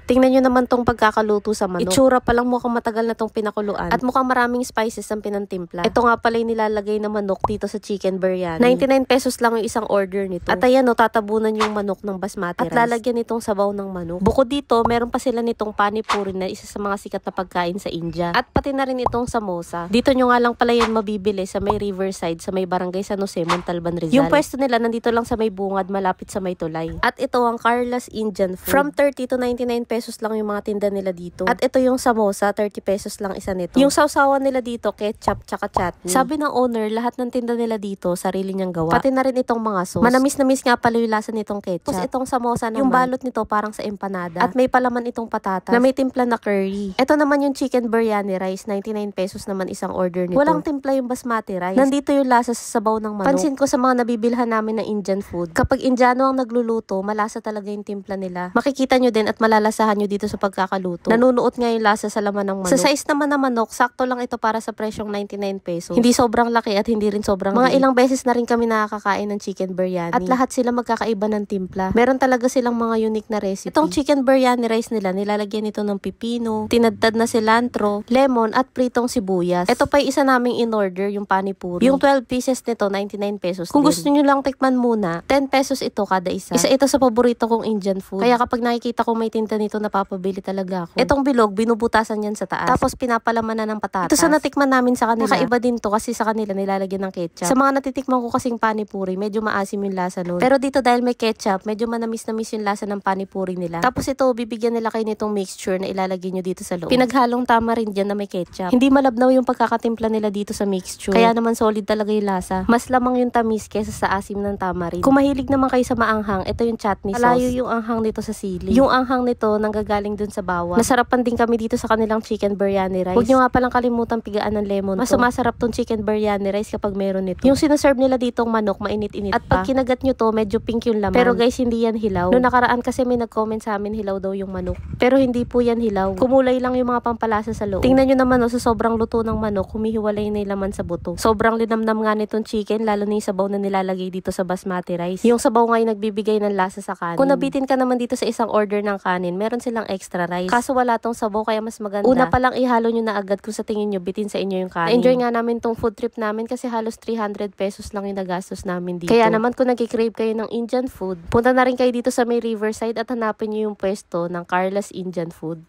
Tingnan nyo naman tong pagkakaluto sa manok. Itsura pa lang mukhang matagal na tong pinakuluan. At mukhang maraming spices ang pinantimpla. Ito nga pala yung nilalagay na manok dito sa chicken biryani. 99 pesos lang yung isang order nito. At ayan o, tatabunan yung manok ng basmati rice. At lalagyan itong sabaw ng manok. Bukod dito, meron pa sila nitong panipuri na isa sa mga sikat na pagkain sa India. At pati na rin itong samosa. Dito nyo nga lang pala yan mabibili sa may Riverside, sa may Barangay San Jose, Montalban, Rizal. Yung pwesto nila nandito lang sa may bungad, malapit sa may tulay. At ito ang Carla's Indian food. From 30 to 99 pesos lang yung mga tinda nila dito. At ito yung samosa, 30 pesos lang isa nito. Yung sausawan nila dito, ketchup tsaka chutney. Sabi ng owner, lahat ng tinda nila dito, sarili niyang gawa. Pati na rin itong mga sauce. Manamis-namis nga pala yung lasa nitong ketchup. Tapos itong samosa naman, yung balot nito parang sa empanada. At may palaman itong patatas na may timpla na curry. Ito naman yung chicken biryani rice, 99 pesos naman isang order nito. Walang timpla yung basmati rice. Nandito yung lasa sa sabaw ng manok. Pansin ko sa mga nabibilhan namin ng Indian food, kapag Indiano ang nagluluto, malasa talaga yung timpla nila. Makikita nyo din at malalasahan nyo dito sa pagkakaluto. Nanunuot nga yung lasa sa laman ng manok. Sa size naman ng manok, sakto lang ito para sa presyong 99 pesos. Hindi sobrang laki at hindi rin sobrang mga ilang beses na rin kami nakakakain ng chicken biryani. At lahat sila magkakaiba ng timpla. Meron talaga silang mga unique na recipe. Itong chicken biryani rice nila, nilalagyan ito ng pipino, tinadtad na cilantro, lemon at pritong sibuyas. Ito pa yung isa naming in-order, yung panipuri. Yung 12 pieces nito, 99 pesos Kung gusto nyo lang tikman muna, 10 pesos ito kada isa. Isa ito sa paborito kong Indian food. Kaya kapag nakikita ko may tinta nito, napapabili talaga ako. Itong bilog, binubutasan yan sa taas. Tapos pinapalaman na ng patatas. Ito sa natikman namin sa kanila. Nakaiba din to kasi sa kanila nilalagyan ng ketchup. Sa mga natitikman ko kasing panipuri, medyo maasim yung lasa nun. Pero dito dahil may ketchup, medyo manamis-namis yung lasa ng panipuri nila. Tapos ito, bibigyan nila kayo nitong mixture na ilalagay nyo dito sa loob. Pinaghalong tama rin dyan na may ketchup. Hindi malabnaw yung pagkakatimpla nila dito sa mixture. Kaya naman solid talaga yung lasa. Mas lamang yung tamis kesa sa asim ng tamarin. Kung mahilig naman kayo sa maanghang, ito yung chutney sauce. Malayo yung anghang nito sa sili. Yung anghang nito nanggagaling dun sa bawang. Nasarapan din kami dito sa kanilang chicken biryani rice. Huwag nyo nga palang kalimutan pigaan ng lemon. Mas sumasarap tong chicken biryani rice kapag meron nito. Yung sinaserve nila ditong manok, mainit-init pa. At pag kinagat nyo to, medyo pink yung laman. Pero guys, hindi yan hilaw. Noong nakaraan kasi may nag-comment sa amin, hilaw daw yung manok. Pero hindi po yan hilaw. Kumulay lang yung mga pampalasa sa loob. Tingnan nyo naman sa sobrang luto ng manok, humihiwalay na yung laman sa buto. Sobrang linamnam nga nitong chicken, lalo na yung sabaw na nilalagay dito sa basmati rice. Yung sabaw nga yung nagbibigay ng lasa sa kanin. Kung nabitin ka naman dito sa isang order ng kanin, meron silang extra rice. Kaso wala tong sabaw kaya mas maganda. Una pa lang ihalo nyo na agad kung sa tingin nyo bitin sa inyo yung kanin. Na-enjoy nga namin tong food trip namin kasi halos 300 pesos lang yung nagastos namin dito. Kaya naman kung nagkikrave kayo ng Indian food, punta na rin kayo dito sa may Riverside at hanapin nyo yung pwesto ng Carla's Indian Food.